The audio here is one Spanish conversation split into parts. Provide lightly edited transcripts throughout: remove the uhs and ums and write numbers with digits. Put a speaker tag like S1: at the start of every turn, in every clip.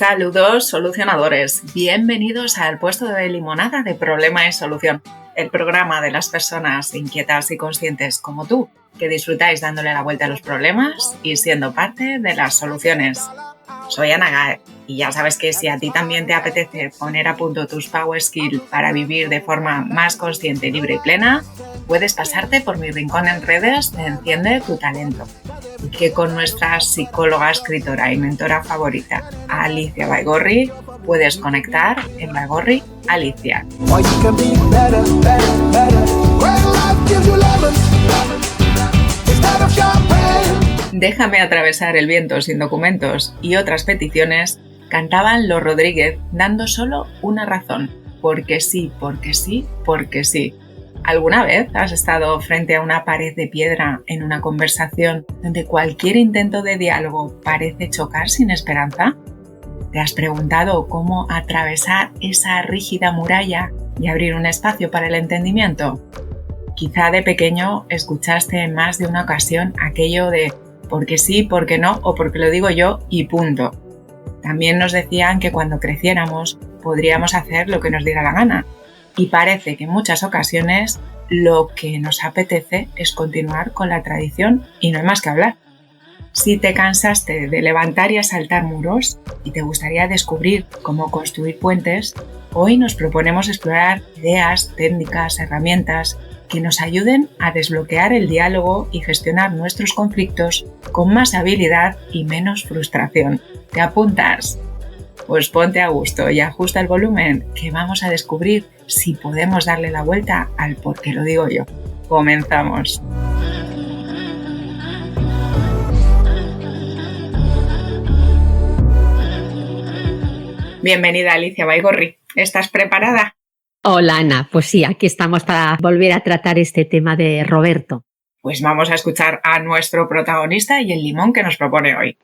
S1: Saludos solucionadores, bienvenidos al puesto de limonada de Problema y Solución, el programa de las personas inquietas y conscientes como tú, que disfrutáis dándole la vuelta a los problemas y siendo parte de las soluciones. Soy Ana Gae y ya sabes que si a ti también te apetece poner a punto tus power skills para vivir de forma más consciente, libre y plena, puedes pasarte por mi rincón en redes de Enciende tu Talento. Y que con nuestra psicóloga, escritora y mentora favorita, Alicia Baigorri, puedes conectar en Baigorri Alicia. Déjame atravesar el viento sin documentos y otras peticiones cantaban Los Rodríguez dando solo una razón, porque sí, porque sí, porque sí. ¿Alguna vez has estado frente a una pared de piedra en una conversación donde cualquier intento de diálogo parece chocar sin esperanza? ¿Te has preguntado cómo atravesar esa rígida muralla y abrir un espacio para el entendimiento? Quizá de pequeño escuchaste en más de una ocasión aquello de porque sí, porque no o porque lo digo yo y punto. También nos decían que cuando creciéramos podríamos hacer lo que nos diera la gana. Y parece que en muchas ocasiones lo que nos apetece es continuar con la tradición y no hay más que hablar. Si te cansaste de levantar y asaltar muros y te gustaría descubrir cómo construir puentes, hoy nos proponemos explorar ideas, técnicas, herramientas que nos ayuden a desbloquear el diálogo y gestionar nuestros conflictos con más habilidad y menos frustración. ¿Te apuntas? Pues ponte a gusto y ajusta el volumen, que vamos a descubrir si podemos darle la vuelta al por qué lo digo yo. Comenzamos. Bienvenida Alicia Baigorri. ¿Estás preparada?
S2: Hola Ana, pues sí, aquí estamos para volver a tratar este tema de Roberto.
S1: Pues vamos a escuchar a nuestro protagonista y el limón que nos propone hoy.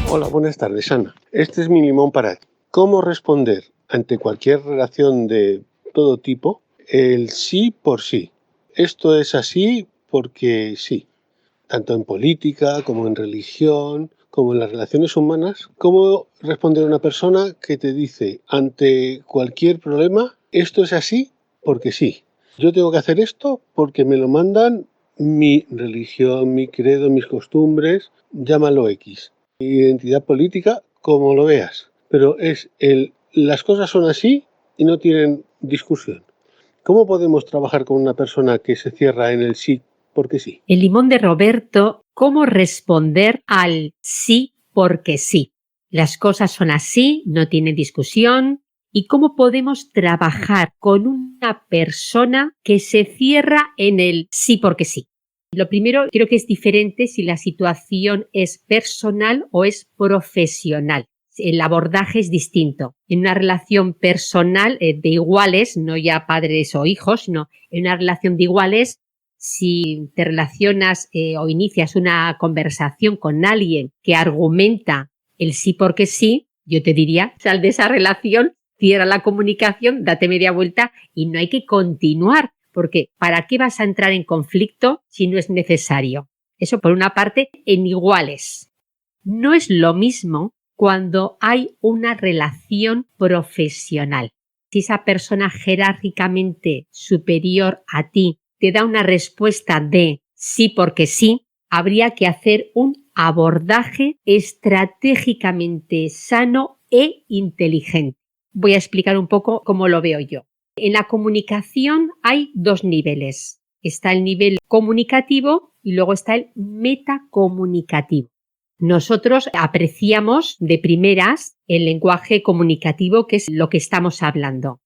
S3: Hola, buenas tardes, Ana. Este es mi limón para ti. ¿Cómo responder ante cualquier relación de todo tipo el sí por sí? Esto es así porque sí. Tanto en política como en religión, como en las relaciones humanas. ¿Cómo responder a una persona que te dice ante cualquier problema, esto es así porque sí? Yo tengo que hacer esto porque me lo mandan mi religión, mi credo, mis costumbres, llámalo X. Mi identidad política, como lo veas. Pero las cosas son así y no tienen discusión. ¿Cómo podemos trabajar con una persona que se cierra en el sí porque sí?
S2: El limón de Roberto, ¿cómo responder al sí porque sí? Las cosas son así, no tienen discusión. ¿Y cómo podemos trabajar con una persona que se cierra en el sí porque sí? Lo primero, creo que es diferente si la situación es personal o es profesional. El abordaje es distinto. En una relación personal de iguales, no ya padres o hijos, sino en una relación de iguales, si te relacionas o inicias una conversación con alguien que argumenta el sí porque sí, yo te diría, sal de esa relación, cierra la comunicación, date media vuelta y no hay que continuar, porque ¿para qué vas a entrar en conflicto si no es necesario? Eso por una parte, en iguales. No es lo mismo cuando hay una relación profesional. Si esa persona jerárquicamente superior a ti te da una respuesta de sí porque sí, habría que hacer un abordaje estratégicamente sano e inteligente. Voy a explicar un poco cómo lo veo yo. En la comunicación hay dos niveles. Está el nivel comunicativo y luego está el metacomunicativo. Nosotros apreciamos de primeras el lenguaje comunicativo, que es lo que estamos hablando.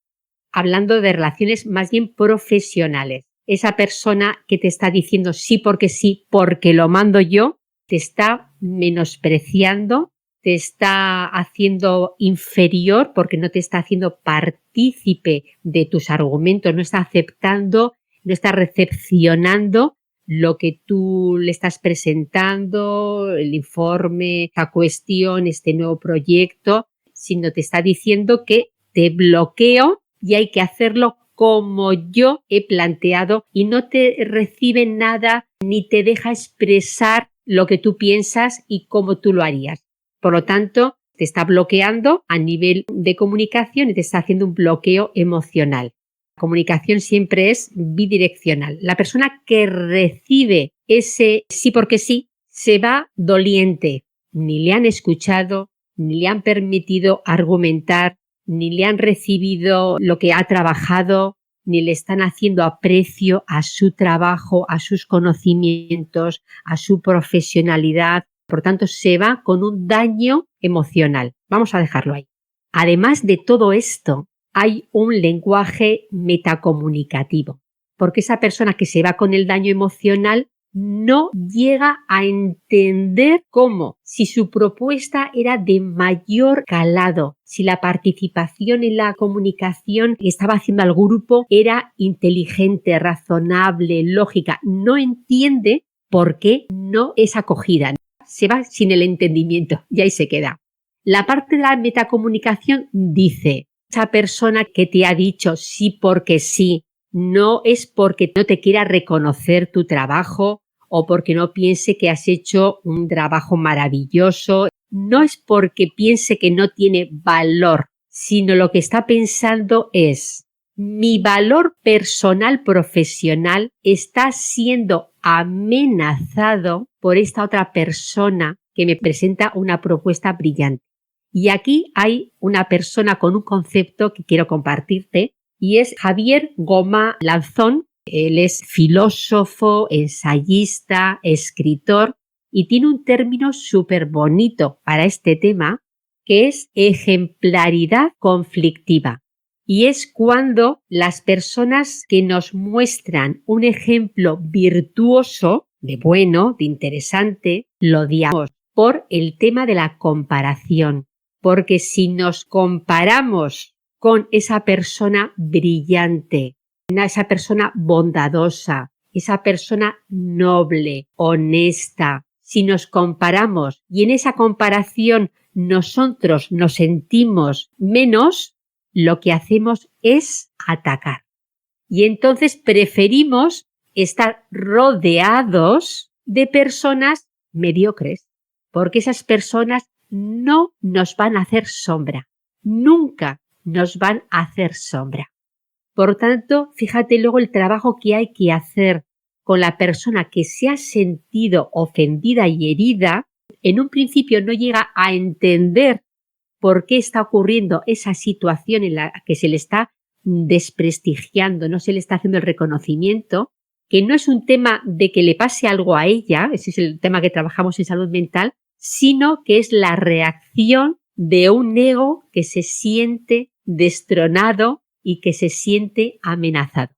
S2: Hablando de relaciones más bien profesionales. Esa persona que te está diciendo sí porque lo mando yo, te está menospreciando, te está haciendo inferior porque no te está haciendo partícipe de tus argumentos, no está aceptando, no está recepcionando lo que tú le estás presentando, el informe, esta cuestión, este nuevo proyecto, sino te está diciendo que te bloqueo y hay que hacerlo como yo he planteado y no te recibe nada ni te deja expresar lo que tú piensas y cómo tú lo harías. Por lo tanto, te está bloqueando a nivel de comunicación y te está haciendo un bloqueo emocional. La comunicación siempre es bidireccional. La persona que recibe ese sí porque sí se va doliente. Ni le han escuchado, ni le han permitido argumentar, ni le han recibido lo que ha trabajado, ni le están haciendo aprecio a su trabajo, a sus conocimientos, a su profesionalidad. Por tanto, se va con un daño emocional. Vamos a dejarlo ahí. Además de todo esto, hay un lenguaje metacomunicativo, porque esa persona que se va con el daño emocional no llega a entender cómo, si su propuesta era de mayor calado, si la participación en la comunicación que estaba haciendo al grupo era inteligente, razonable, lógica, no entiende por qué no es acogida. Se va sin el entendimiento y ahí se queda. La parte de la metacomunicación dice, esa persona que te ha dicho sí porque sí, no es porque no te quiera reconocer tu trabajo o porque no piense que has hecho un trabajo maravilloso, no es porque piense que no tiene valor, sino lo que está pensando es, mi valor personal profesional está siendo amenazado por esta otra persona que me presenta una propuesta brillante. Y aquí hay una persona con un concepto que quiero compartirte y es Javier Gomá Lanzón. Él es filósofo, ensayista, escritor y tiene un término súper bonito para este tema que es ejemplaridad conflictiva. Y es cuando las personas que nos muestran un ejemplo virtuoso, de bueno, de interesante, lo odiamos por el tema de la comparación. Porque si nos comparamos con esa persona brillante, esa persona bondadosa, esa persona noble, honesta, si nos comparamos y en esa comparación nosotros nos sentimos menos, lo que hacemos es atacar. Y entonces preferimos estar rodeados de personas mediocres, porque esas personas no nos van a hacer sombra, nunca nos van a hacer sombra. Por tanto, fíjate luego el trabajo que hay que hacer con la persona que se ha sentido ofendida y herida. En un principio no llega a entender por qué está ocurriendo esa situación en la que se le está desprestigiando, no se le está haciendo el reconocimiento, que no es un tema de que le pase algo a ella, ese es el tema que trabajamos en salud mental, sino que es la reacción de un ego que se siente destronado y que se siente amenazado.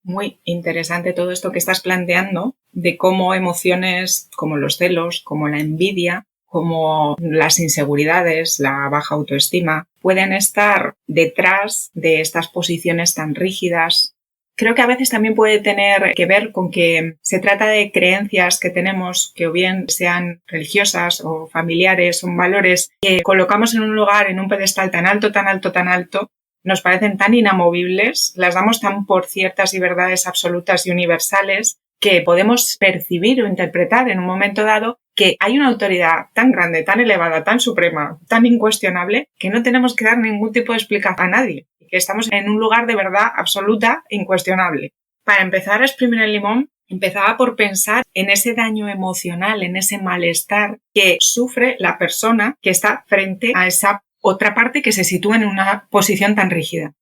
S1: Muy interesante todo esto que estás planteando de cómo emociones como los celos, como la envidia, como las inseguridades, la baja autoestima, pueden estar detrás de estas posiciones tan rígidas. Creo que a veces también puede tener que ver con que se trata de creencias que tenemos que o bien sean religiosas o familiares, son valores que colocamos en un lugar, en un pedestal tan alto, tan alto, tan alto, nos parecen tan inamovibles, las damos tan por ciertas y verdades absolutas y universales que podemos percibir o interpretar en un momento dado que hay una autoridad tan grande, tan elevada, tan suprema, tan incuestionable, que no tenemos que dar ningún tipo de explicación a nadie, que estamos en un lugar de verdad absoluta e incuestionable. Para empezar a exprimir el limón, empezaba por pensar en ese daño emocional, en ese malestar que sufre la persona que está frente a esa otra parte que se sitúa en una posición tan rígida.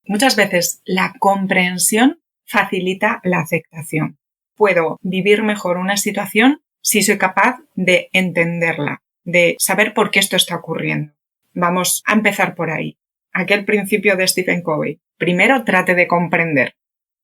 S1: Muchas veces la comprensión facilita la aceptación. Puedo vivir mejor una situación si soy capaz de entenderla, de saber por qué esto está ocurriendo. Vamos a empezar por ahí. Aquel principio de Stephen Covey. Primero trate de comprender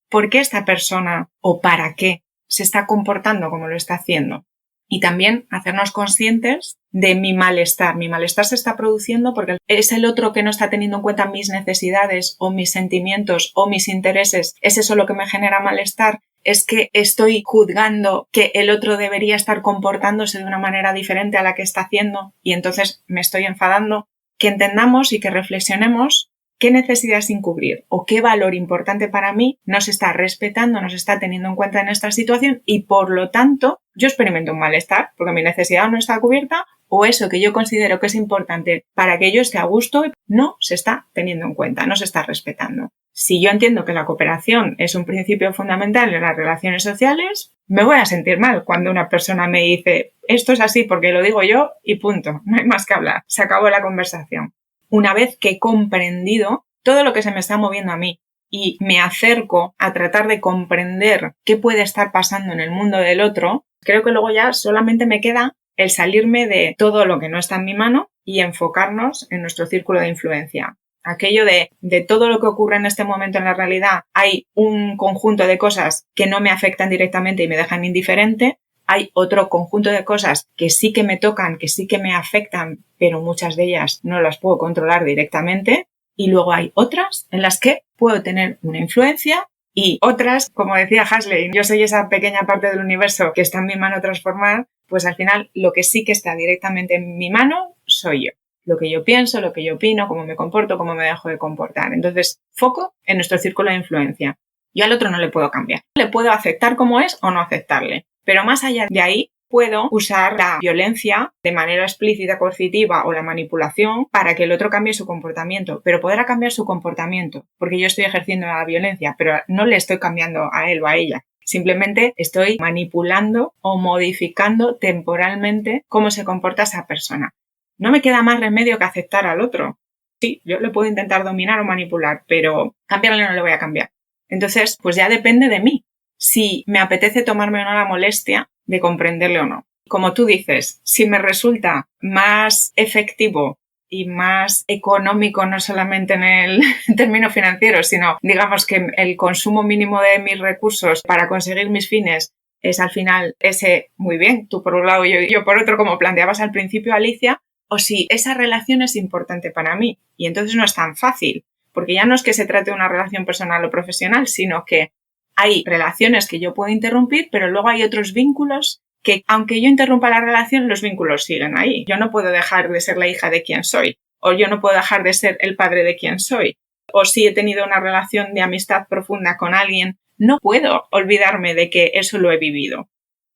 S1: por qué esta persona o para qué se está comportando como lo está haciendo. Y también hacernos conscientes de mi malestar. Mi malestar se está produciendo porque es el otro que no está teniendo en cuenta mis necesidades o mis sentimientos o mis intereses. ¿Es eso lo que me genera malestar? ¿Es que estoy juzgando que el otro debería estar comportándose de una manera diferente a la que está haciendo y entonces me estoy enfadando? Que entendamos y que reflexionemos qué necesidad sin cubrir o qué valor importante para mí no se está respetando, no se está teniendo en cuenta en esta situación y por lo tanto yo experimento un malestar porque mi necesidad no está cubierta o eso que yo considero que es importante para que yo esté a gusto no se está teniendo en cuenta, no se está respetando. Si yo entiendo que la cooperación es un principio fundamental en las relaciones sociales, me voy a sentir mal cuando una persona me dice esto es así porque lo digo yo y punto, no hay más que hablar, se acabó la conversación. Una vez que he comprendido todo lo que se me está moviendo a mí y me acerco a tratar de comprender qué puede estar pasando en el mundo del otro, creo que luego ya solamente me queda el salirme de todo lo que no está en mi mano y enfocarnos en nuestro círculo de influencia. Aquello de todo lo que ocurre en este momento en la realidad, hay un conjunto de cosas que no me afectan directamente y me dejan indiferente. Hay otro conjunto de cosas que sí que me tocan, que sí que me afectan, pero muchas de ellas no las puedo controlar directamente. Y luego hay otras en las que puedo tener una influencia y otras, como decía Huxley, yo soy esa pequeña parte del universo que está en mi mano transformar, pues al final lo que sí que está directamente en mi mano soy yo. Lo que yo pienso, lo que yo opino, cómo me comporto, cómo me dejo de comportar. Entonces, foco en nuestro círculo de influencia. Yo al otro no le puedo cambiar. Le puedo aceptar como es o no aceptarle. Pero más allá de ahí, puedo usar la violencia de manera explícita, coercitiva o la manipulación para que el otro cambie su comportamiento. Pero podrá cambiar su comportamiento porque yo estoy ejerciendo la violencia, pero no le estoy cambiando a él o a ella. Simplemente estoy manipulando o modificando temporalmente cómo se comporta esa persona. No me queda más remedio que aceptar al otro. Sí, yo le puedo intentar dominar o manipular, pero cambiarle no le voy a cambiar. Entonces, pues ya depende de mí si me apetece tomarme o no la molestia de comprenderle o no. Como tú dices, si me resulta más efectivo y más económico, no solamente en el término financiero, sino digamos que el consumo mínimo de mis recursos para conseguir mis fines es al final ese, muy bien, tú por un lado y yo por otro, como planteabas al principio, Alicia, o si esa relación es importante para mí. Y entonces no es tan fácil, porque ya no es que se trate de una relación personal o profesional, sino que hay relaciones que yo puedo interrumpir, pero luego hay otros vínculos que, aunque yo interrumpa la relación, los vínculos siguen ahí. Yo no puedo dejar de ser la hija de quien soy, o yo no puedo dejar de ser el padre de quien soy, o si he tenido una relación de amistad profunda con alguien, no puedo olvidarme de que eso lo he vivido.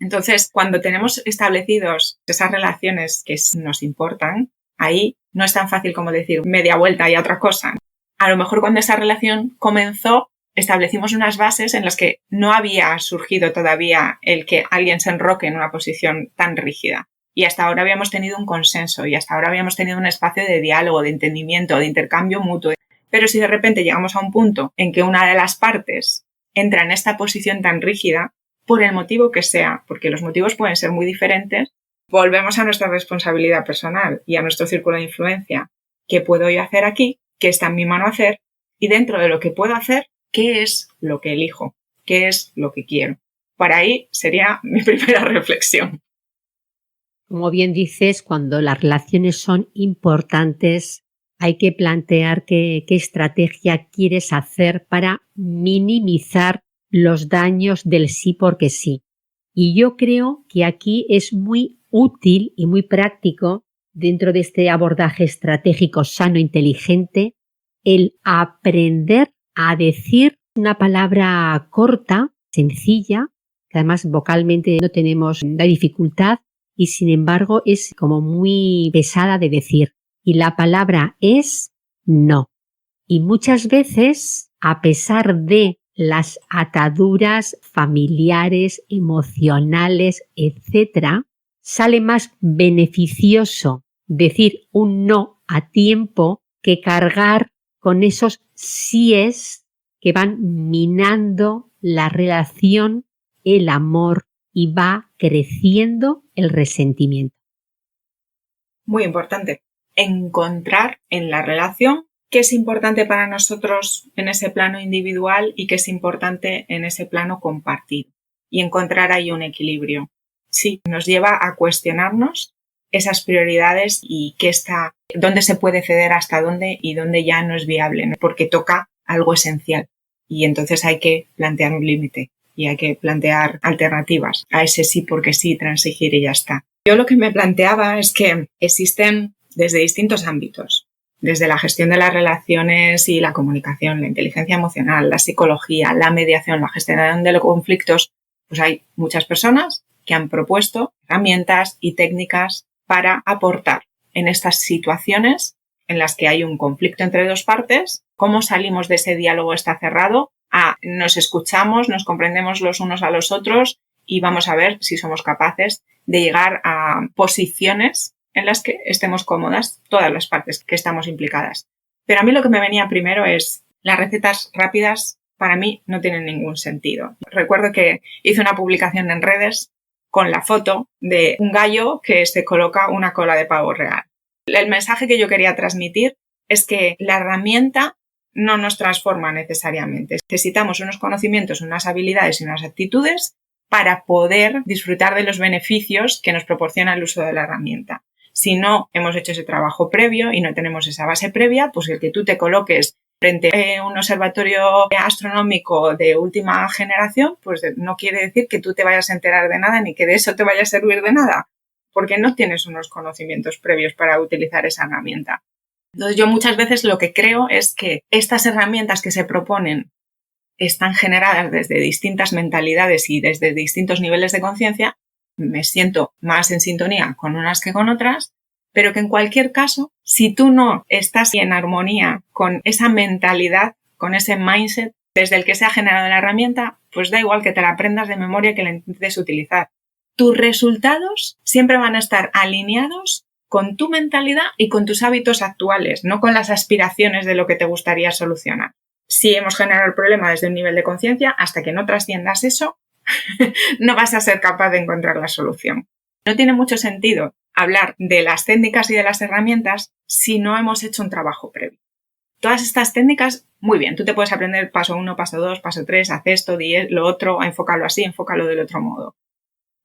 S1: Entonces, cuando tenemos establecidos esas relaciones que nos importan, ahí no es tan fácil como decir media vuelta y otra cosa. A lo mejor cuando esa relación comenzó, establecimos unas bases en las que no había surgido todavía el que alguien se enroque en una posición tan rígida. Y hasta ahora habíamos tenido un consenso y hasta ahora habíamos tenido un espacio de diálogo, de entendimiento, de intercambio mutuo. Pero si de repente llegamos a un punto en que una de las partes entra en esta posición tan rígida, por el motivo que sea, porque los motivos pueden ser muy diferentes, volvemos a nuestra responsabilidad personal y a nuestro círculo de influencia. ¿Qué puedo yo hacer aquí? ¿Qué está en mi mano hacer? Y dentro de lo que puedo hacer, ¿qué es lo que elijo? ¿Qué es lo que quiero? Para ahí sería mi primera reflexión.
S2: Como bien dices, cuando las relaciones son importantes, hay que plantear qué estrategia quieres hacer para minimizar los daños del sí porque sí. Y yo creo que aquí es muy útil y muy práctico, dentro de este abordaje estratégico sano, inteligente, el aprender a decir una palabra corta, sencilla, que además vocalmente no tenemos la dificultad y sin embargo es como muy pesada de decir. Y la palabra es no. Y muchas veces, a pesar de las ataduras familiares, emocionales, etc., sale más beneficioso decir un no a tiempo que cargar con esos síes que van minando la relación, el amor y va creciendo el resentimiento.
S1: Muy importante, encontrar en la relación qué es importante para nosotros en ese plano individual y qué es importante en ese plano compartido. Y encontrar ahí un equilibrio. Sí, nos lleva a cuestionarnos esas prioridades y dónde se puede ceder, hasta dónde y dónde ya no es viable, ¿no? Porque toca algo esencial. Y entonces hay que plantear un límite y hay que plantear alternativas a ese sí porque sí, transigir y ya está. Yo lo que me planteaba es que existen desde distintos ámbitos desde la gestión de las relaciones y la comunicación, la inteligencia emocional, la psicología, la mediación, la gestión de los conflictos, pues hay muchas personas que han propuesto herramientas y técnicas para aportar en estas situaciones en las que hay un conflicto entre dos partes, cómo salimos de ese diálogo está cerrado a nos escuchamos, nos comprendemos los unos a los otros y vamos a ver si somos capaces de llegar a posiciones en las que estemos cómodas todas las partes que estamos implicadas. Pero a mí lo que me venía primero es las recetas rápidas para mí no tienen ningún sentido. Recuerdo que hice una publicación en redes con la foto de un gallo que se coloca una cola de pavo real. El mensaje que yo quería transmitir es que la herramienta no nos transforma necesariamente. Necesitamos unos conocimientos, unas habilidades y unas actitudes para poder disfrutar de los beneficios que nos proporciona el uso de la herramienta. Si no hemos hecho ese trabajo previo y no tenemos esa base previa, pues el que tú te coloques frente a un observatorio astronómico de última generación, pues no quiere decir que tú te vayas a enterar de nada ni que de eso te vaya a servir de nada, porque no tienes unos conocimientos previos para utilizar esa herramienta. Entonces yo muchas veces lo que creo es que estas herramientas que se proponen están generadas desde distintas mentalidades y desde distintos niveles de conciencia. Me siento más en sintonía con unas que con otras, pero que en cualquier caso, si tú no estás en armonía con esa mentalidad, con ese mindset desde el que se ha generado la herramienta, pues da igual que te la aprendas de memoria y que la intentes utilizar. Tus resultados siempre van a estar alineados con tu mentalidad y con tus hábitos actuales, no con las aspiraciones de lo que te gustaría solucionar. Si hemos generado el problema desde un nivel de conciencia, hasta que no trasciendas eso, no vas a ser capaz de encontrar la solución. No tiene mucho sentido hablar de las técnicas y de las herramientas si no hemos hecho un trabajo previo. Todas estas técnicas, muy bien, tú te puedes aprender paso 1, paso 2, paso 3, haz esto, di lo otro, enfócalo así, enfócalo del otro modo.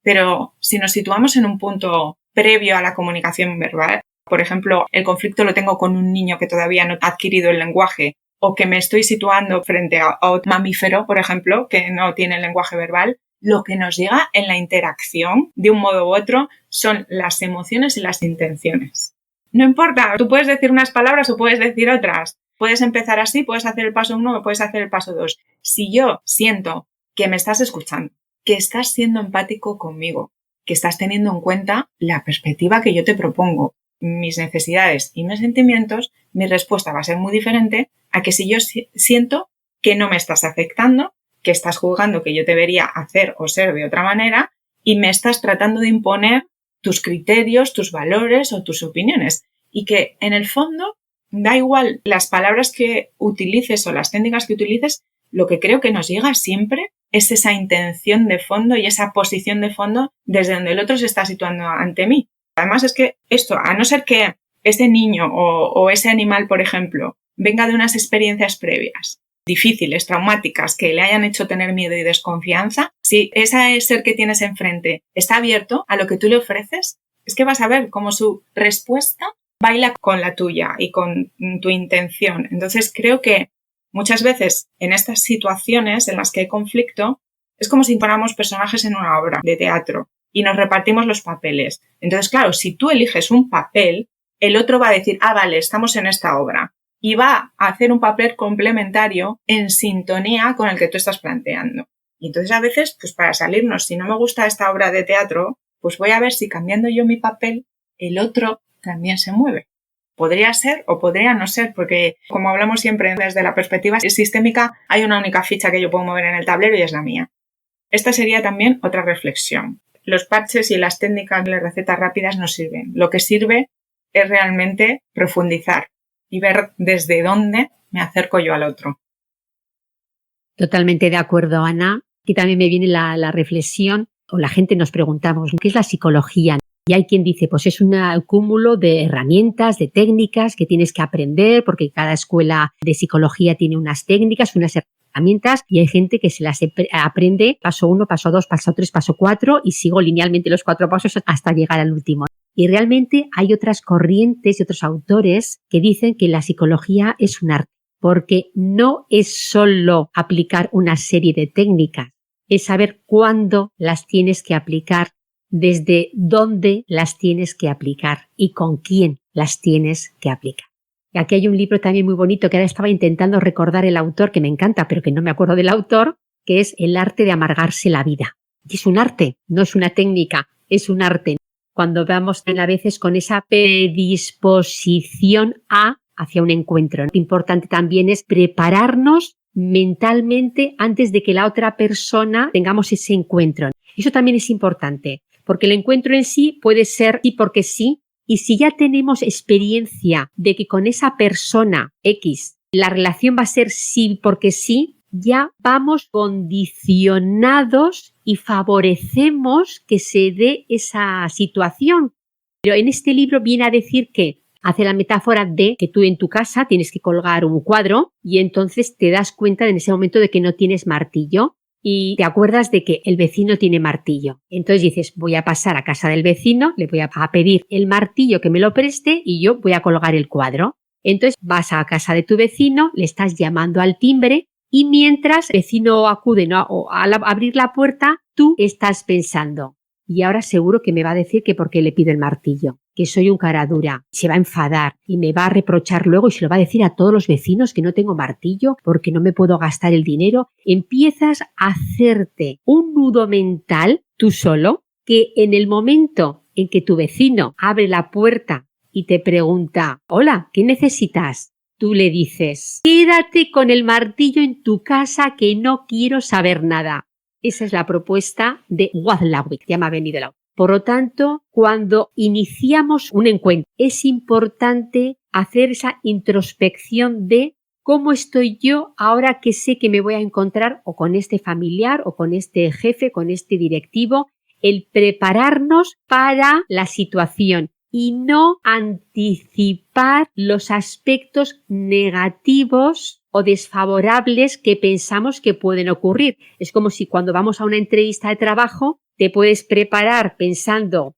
S1: Pero si nos situamos en un punto previo a la comunicación verbal, por ejemplo, el conflicto lo tengo con un niño que todavía no ha adquirido el lenguaje, o que me estoy situando frente a otro mamífero, por ejemplo, que no tiene el lenguaje verbal, lo que nos llega en la interacción, de un modo u otro, son las emociones y las intenciones. No importa, tú puedes decir unas palabras o puedes decir otras. Puedes empezar así, puedes hacer el paso 1 o puedes hacer el paso 2. Si yo siento que me estás escuchando, que estás siendo empático conmigo, que estás teniendo en cuenta la perspectiva que yo te propongo, mis necesidades y mis sentimientos, mi respuesta va a ser muy diferente a que si yo siento que no me estás afectando, que estás juzgando que yo debería hacer o ser de otra manera y me estás tratando de imponer tus criterios, tus valores o tus opiniones. Y que en el fondo da igual las palabras que utilices o las técnicas que utilices, lo que creo que nos llega siempre es esa intención de fondo y esa posición de fondo desde donde el otro se está situando ante mí. Además es que esto, a no ser que ese niño o ese animal, por ejemplo, venga de unas experiencias previas difíciles, traumáticas, que le hayan hecho tener miedo y desconfianza, si ese ser que tienes enfrente está abierto a lo que tú le ofreces, es que vas a ver cómo su respuesta baila con la tuya y con tu intención. Entonces creo que muchas veces en estas situaciones en las que hay conflicto es como si fuéramos personajes en una obra de teatro y nos repartimos los papeles. Entonces, claro, si tú eliges un papel, el otro va a decir, vale, estamos en esta obra. Y va a hacer un papel complementario en sintonía con el que tú estás planteando. Y entonces a veces, pues para salirnos, si no me gusta esta obra de teatro, pues voy a ver si cambiando yo mi papel, el otro también se mueve. Podría ser o podría no ser, porque como hablamos siempre desde la perspectiva sistémica, hay una única ficha que yo puedo mover en el tablero y es la mía. Esta sería también otra reflexión. Los parches y las técnicas de las recetas rápidas no sirven. Lo que sirve es realmente profundizar y ver desde dónde me acerco yo al otro.
S2: Totalmente de acuerdo, Ana. Aquí también me viene la reflexión, o la gente nos preguntamos, ¿qué es la psicología? Y hay quien dice, pues es un cúmulo de herramientas, de técnicas que tienes que aprender, porque cada escuela de psicología tiene unas técnicas, unas herramientas, y hay gente que se las aprende paso 1, paso 2, paso 3, paso 4, y sigo linealmente los 4 pasos hasta llegar al último. Y realmente hay otras corrientes y otros autores que dicen que la psicología es un arte, porque no es solo aplicar una serie de técnicas, es saber cuándo las tienes que aplicar, desde dónde las tienes que aplicar y con quién las tienes que aplicar. Y aquí hay un libro también muy bonito que ahora estaba intentando recordar el autor, que me encanta, pero que no me acuerdo del autor, que es El arte de amargarse la vida. Y es un arte, no es una técnica, es un arte. Cuando vamos a veces con esa predisposición hacia un encuentro. Lo importante también es prepararnos mentalmente antes de que la otra persona tengamos ese encuentro. Eso también es importante, porque el encuentro en sí puede ser sí porque sí, y si ya tenemos experiencia de que con esa persona X la relación va a ser sí porque sí, ya vamos condicionados y favorecemos que se dé esa situación. Pero en este libro viene a decir que hace la metáfora de que tú en tu casa tienes que colgar un cuadro y entonces te das cuenta en ese momento de que no tienes martillo y te acuerdas de que el vecino tiene martillo. Entonces dices, voy a pasar a casa del vecino, le voy a pedir el martillo que me lo preste y yo voy a colgar el cuadro. Entonces vas a casa de tu vecino, le estás llamando al timbre y mientras el vecino acude, ¿no?, o al abrir la puerta, tú estás pensando, y ahora seguro que me va a decir que por qué le pido el martillo, que soy un cara dura, se va a enfadar y me va a reprochar luego y se lo va a decir a todos los vecinos que no tengo martillo porque no me puedo gastar el dinero. Empiezas a hacerte un nudo mental tú solo, que en el momento en que tu vecino abre la puerta y te pregunta, hola, ¿qué necesitas?, tú le dices, quédate con el martillo en tu casa que no quiero saber nada. Esa es la propuesta de Wadlawik, que llama Benny de Lau. Por lo tanto, cuando iniciamos un encuentro, es importante hacer esa introspección de cómo estoy yo ahora que sé que me voy a encontrar o con este familiar o con este jefe, con este directivo, el prepararnos para la situación y no anticipar los aspectos negativos o desfavorables que pensamos que pueden ocurrir. Es como si cuando vamos a una entrevista de trabajo te puedes preparar pensando,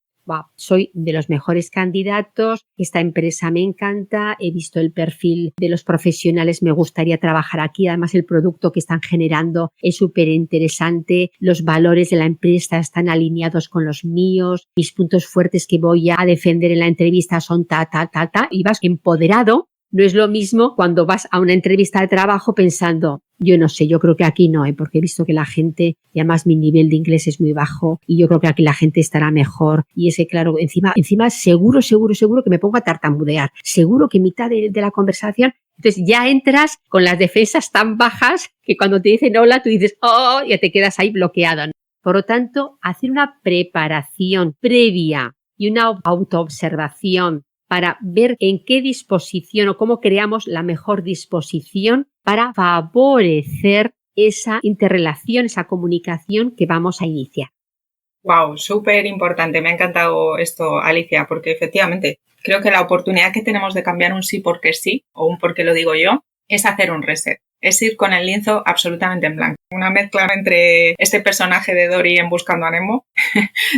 S2: soy de los mejores candidatos, esta empresa me encanta, he visto el perfil de los profesionales, me gustaría trabajar aquí, además el producto que están generando es súper interesante, los valores de la empresa están alineados con los míos, mis puntos fuertes que voy a defender en la entrevista son y vas empoderado. No es lo mismo cuando vas a una entrevista de trabajo pensando, yo no sé, yo creo que aquí no, porque he visto que la gente, y además mi nivel de inglés es muy bajo y yo creo que aquí la gente estará mejor y ese, claro, encima seguro que me pongo a tartamudear, seguro que en mitad de la conversación, entonces ya entras con las defensas tan bajas que cuando te dicen hola tú dices, ya te quedas ahí bloqueado. Por lo tanto, hacer una preparación previa y una autoobservación para ver en qué disposición o cómo creamos la mejor disposición para favorecer esa interrelación, esa comunicación que vamos a iniciar.
S1: Wow, súper importante. Me ha encantado esto, Alicia, porque efectivamente creo que la oportunidad que tenemos de cambiar un sí porque sí o un porque lo digo yo es hacer un reset. Es ir con el lienzo absolutamente en blanco. Una mezcla entre este personaje de Dory en Buscando a Nemo.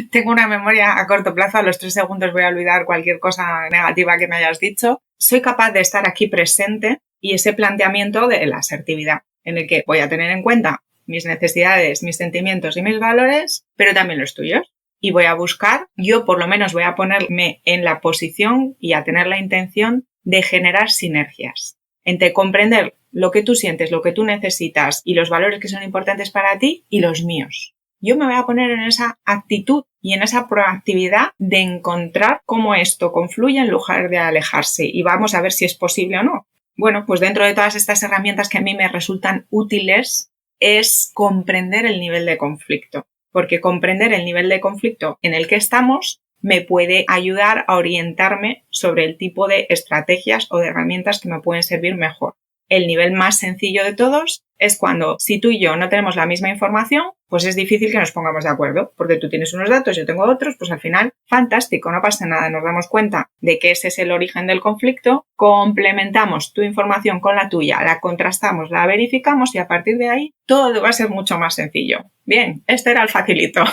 S1: Tengo una memoria a corto plazo, a los 3 segundos voy a olvidar cualquier cosa negativa que me hayas dicho. Soy capaz de estar aquí presente y ese planteamiento de la asertividad, en el que voy a tener en cuenta mis necesidades, mis sentimientos y mis valores, pero también los tuyos. Y voy a buscar, yo por lo menos voy a ponerme en la posición y a tener la intención de generar sinergias. Entre comprender lo que tú sientes, lo que tú necesitas y los valores que son importantes para ti y los míos. Yo me voy a poner en esa actitud y en esa proactividad de encontrar cómo esto confluye en lugar de alejarse y vamos a ver si es posible o no. Bueno, pues dentro de todas estas herramientas que a mí me resultan útiles es comprender el nivel de conflicto, porque comprender el nivel de conflicto en el que estamos me puede ayudar a orientarme sobre el tipo de estrategias o de herramientas que me pueden servir mejor. El nivel más sencillo de todos es cuando, si tú y yo no tenemos la misma información, pues es difícil que nos pongamos de acuerdo, porque tú tienes unos datos, yo tengo otros, pues al final, fantástico, no pasa nada, nos damos cuenta de que ese es el origen del conflicto, complementamos tu información con la tuya, la contrastamos, la verificamos y a partir de ahí todo va a ser mucho más sencillo. Bien, este era el facilito.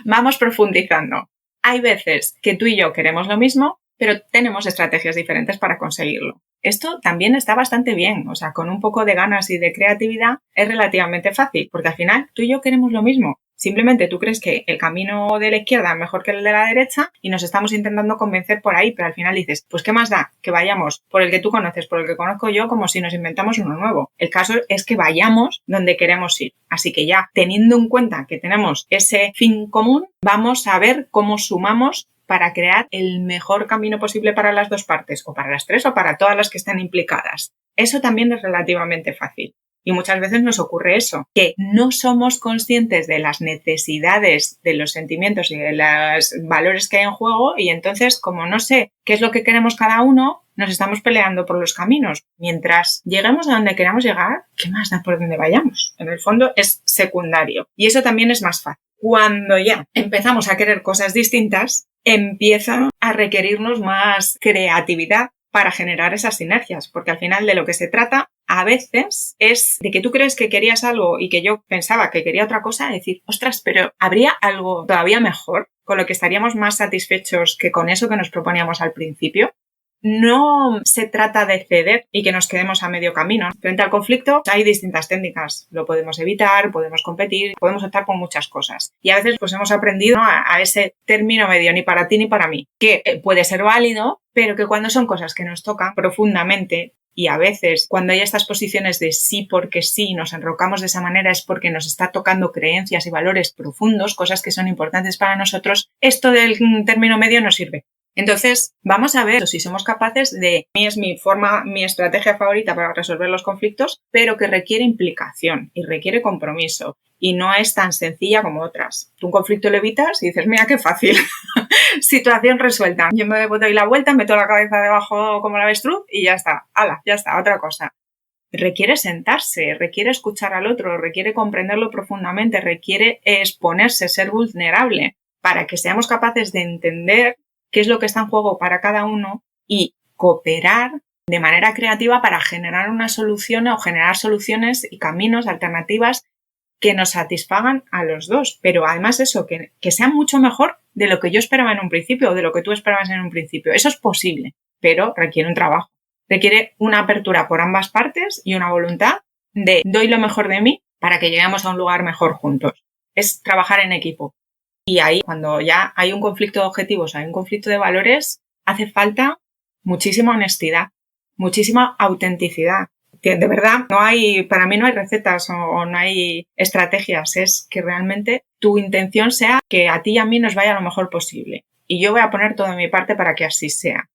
S1: Vamos profundizando. Hay veces que tú y yo queremos lo mismo, pero tenemos estrategias diferentes para conseguirlo. Esto también está bastante bien, o sea, con un poco de ganas y de creatividad es relativamente fácil, porque al final tú y yo queremos lo mismo, Simplemente tú crees que el camino de la izquierda es mejor que el de la derecha y nos estamos intentando convencer por ahí, pero al final dices, pues ¿qué más da? Que vayamos por el que tú conoces, por el que conozco yo, como si nos inventamos uno nuevo. El caso es que vayamos donde queremos ir. Así que ya, teniendo en cuenta que tenemos ese fin común, vamos a ver cómo sumamos para crear el mejor camino posible para las dos partes, o para las tres, o para todas las que estén implicadas. Eso también es relativamente fácil. Y muchas veces nos ocurre eso, que no somos conscientes de las necesidades, de los sentimientos y de los valores que hay en juego, y entonces, como no sé qué es lo que queremos cada uno, nos estamos peleando por los caminos. Mientras lleguemos a donde queramos llegar, ¿qué más da por donde vayamos? En el fondo es secundario. Y eso también es más fácil. Cuando ya empezamos a querer cosas distintas, empieza a requerirnos más creatividad para generar esas sinergias, porque al final de lo que se trata a veces es de que tú crees que querías algo y que yo pensaba que quería otra cosa, decir, ostras, pero ¿habría algo todavía mejor con lo que estaríamos más satisfechos que con eso que nos proponíamos al principio? No se trata de ceder y que nos quedemos a medio camino. Frente al conflicto hay distintas técnicas. Lo podemos evitar, podemos competir, podemos optar por muchas cosas. Y a veces pues hemos aprendido a ese término medio, ni para ti ni para mí, que puede ser válido, pero que cuando son cosas que nos tocan profundamente, y a veces cuando hay estas posiciones de sí porque sí, nos enrocamos de esa manera, es porque nos está tocando creencias y valores profundos, cosas que son importantes para nosotros, esto del término medio no sirve. Entonces, vamos a ver si somos capaces de, es mi estrategia favorita para resolver los conflictos, pero que requiere implicación y requiere compromiso y no es tan sencilla como otras. Tú un conflicto lo evitas y dices, mira qué fácil, situación resuelta. Yo me doy la vuelta, meto la cabeza debajo como la avestruz y ya está, ¡hala! Ya está, otra cosa. Requiere sentarse, requiere escuchar al otro, requiere comprenderlo profundamente, requiere exponerse, ser vulnerable, para que seamos capaces de entender qué es lo que está en juego para cada uno y cooperar de manera creativa para generar una solución o generar soluciones y caminos, alternativas que nos satisfagan a los dos. Pero además eso, que sea mucho mejor de lo que yo esperaba en un principio o de lo que tú esperabas en un principio. Eso es posible, pero requiere un trabajo. Requiere una apertura por ambas partes y una voluntad de doy lo mejor de mí para que lleguemos a un lugar mejor juntos. Es trabajar en equipo. Y ahí, cuando ya hay un conflicto de objetivos, hay un conflicto de valores, hace falta muchísima honestidad, muchísima autenticidad. De verdad, para mí no hay recetas o no hay estrategias, es que realmente tu intención sea que a ti y a mí nos vaya lo mejor posible. Y yo voy a poner todo de mi parte para que así sea.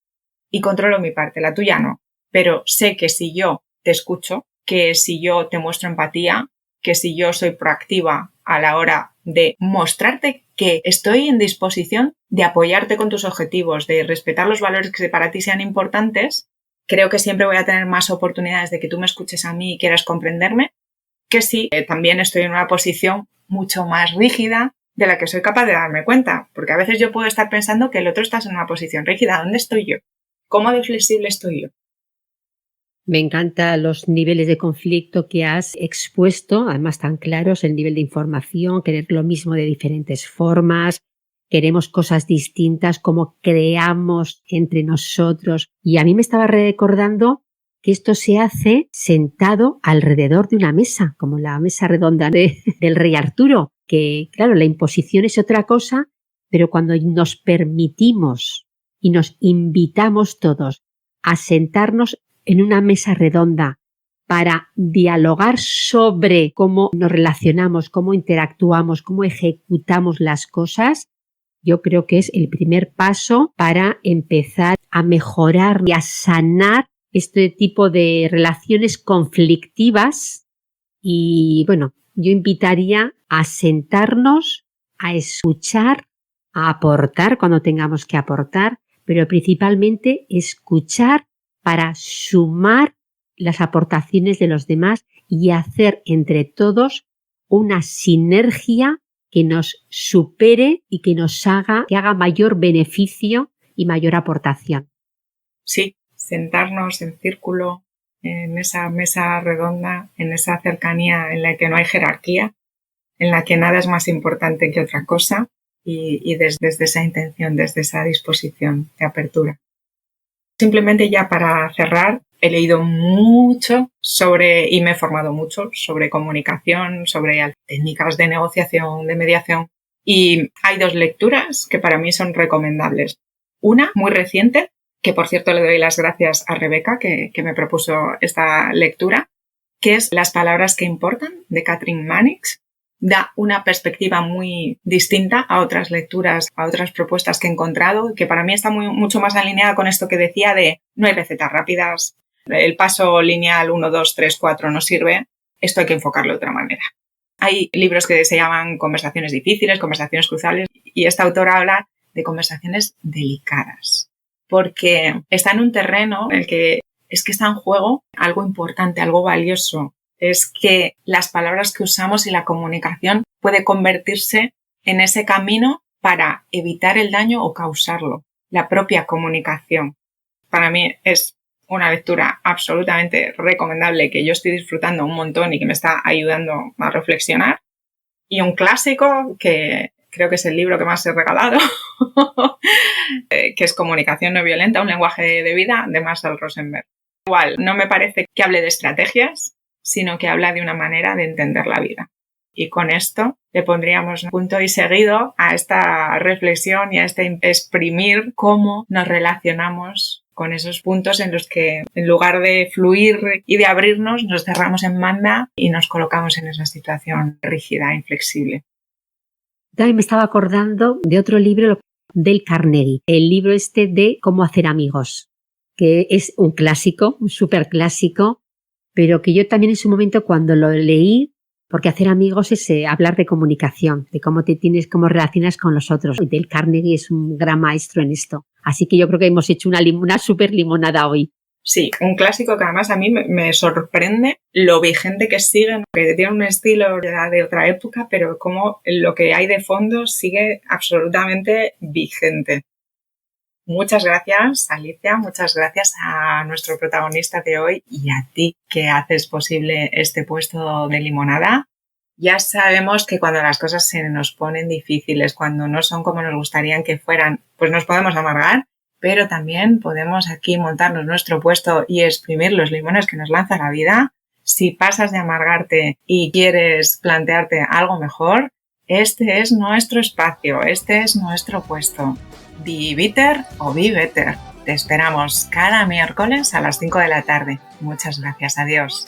S1: Y controlo mi parte, la tuya no. Pero sé que si yo te escucho, que si yo te muestro empatía, que si yo soy proactiva a la hora de mostrarte que estoy en disposición de apoyarte con tus objetivos, de respetar los valores que para ti sean importantes, creo que siempre voy a tener más oportunidades de que tú me escuches a mí y quieras comprenderme, que si también estoy en una posición mucho más rígida de la que soy capaz de darme cuenta, porque a veces yo puedo estar pensando que el otro está en una posición rígida. ¿Dónde estoy yo? ¿Cómo de flexible estoy yo?
S2: Me encantan los niveles de conflicto que has expuesto, además tan claros, el nivel de información, querer lo mismo de diferentes formas, queremos cosas distintas, cómo creamos entre nosotros. Y a mí me estaba recordando que esto se hace sentado alrededor de una mesa, como la mesa redonda del rey Arturo, que claro, la imposición es otra cosa, pero cuando nos permitimos y nos invitamos todos a sentarnos en una mesa redonda para dialogar sobre cómo nos relacionamos, cómo interactuamos, cómo ejecutamos las cosas, yo creo que es el primer paso para empezar a mejorar y a sanar este tipo de relaciones conflictivas. Y bueno, yo invitaría a sentarnos, a escuchar, a aportar cuando tengamos que aportar, pero principalmente escuchar para sumar las aportaciones de los demás y hacer entre todos una sinergia que nos supere y que haga mayor beneficio y mayor aportación.
S1: Sí, sentarnos en círculo en esa mesa redonda, en esa cercanía en la que no hay jerarquía, en la que nada es más importante que otra cosa y desde esa intención, desde esa disposición de apertura. Simplemente ya para cerrar, He leído mucho y me he formado mucho sobre comunicación, sobre técnicas de negociación, de mediación. Y hay 2 lecturas que para mí son recomendables. Una muy reciente, que por cierto le doy las gracias a Rebeca, que me propuso esta lectura, que es Las palabras que importan, de Kathryn Mannix. Da una perspectiva muy distinta a otras lecturas, a otras propuestas que he encontrado, que para mí está mucho más alineada con esto que decía de no hay recetas rápidas, el paso lineal 1, 2, 3, 4 no sirve, esto hay que enfocarlo de otra manera. Hay libros que se llaman conversaciones difíciles, conversaciones cruciales, y esta autora habla de conversaciones delicadas, porque está en un terreno en el que está en juego algo importante, algo valioso. Es que las palabras que usamos y la comunicación puede convertirse en ese camino para evitar el daño o causarlo, la propia comunicación. Para mí es una lectura absolutamente recomendable que yo estoy disfrutando un montón y que me está ayudando a reflexionar. Y un clásico que creo que es el libro que más he regalado, que es Comunicación no violenta, un lenguaje de vida, de Marshall Rosenberg. Igual, no me parece que hable de estrategias, sino que habla de una manera de entender la vida. Y con esto le pondríamos punto y seguido a esta reflexión y a este exprimir cómo nos relacionamos con esos puntos en los que, en lugar de fluir y de abrirnos, nos cerramos en banda y nos colocamos en esa situación rígida, inflexible.
S2: También me estaba acordando de otro libro del Carnegie, el libro de Cómo hacer amigos, que es un clásico, un súper clásico, pero que yo también en su momento cuando lo leí, porque hacer amigos es hablar de comunicación, de cómo cómo relacionas con los otros. Y Dale Carnegie es un gran maestro en esto. Así que yo creo que hemos hecho una súper limonada hoy.
S1: Sí, un clásico que además a mí me sorprende lo vigente que sigue, que tiene un estilo de otra época, pero como lo que hay de fondo sigue absolutamente vigente. Muchas gracias, Alicia, muchas gracias a nuestro protagonista de hoy y a ti que haces posible este puesto de limonada. Ya sabemos que cuando las cosas se nos ponen difíciles, cuando no son como nos gustaría que fueran, pues nos podemos amargar, pero también podemos aquí montarnos nuestro puesto y exprimir los limones que nos lanza la vida. Si pasas de amargarte y quieres plantearte algo mejor, este es nuestro espacio, este es nuestro puesto. Be bitter o be better. Te esperamos cada miércoles a las 5 de la tarde. Muchas gracias. Adiós.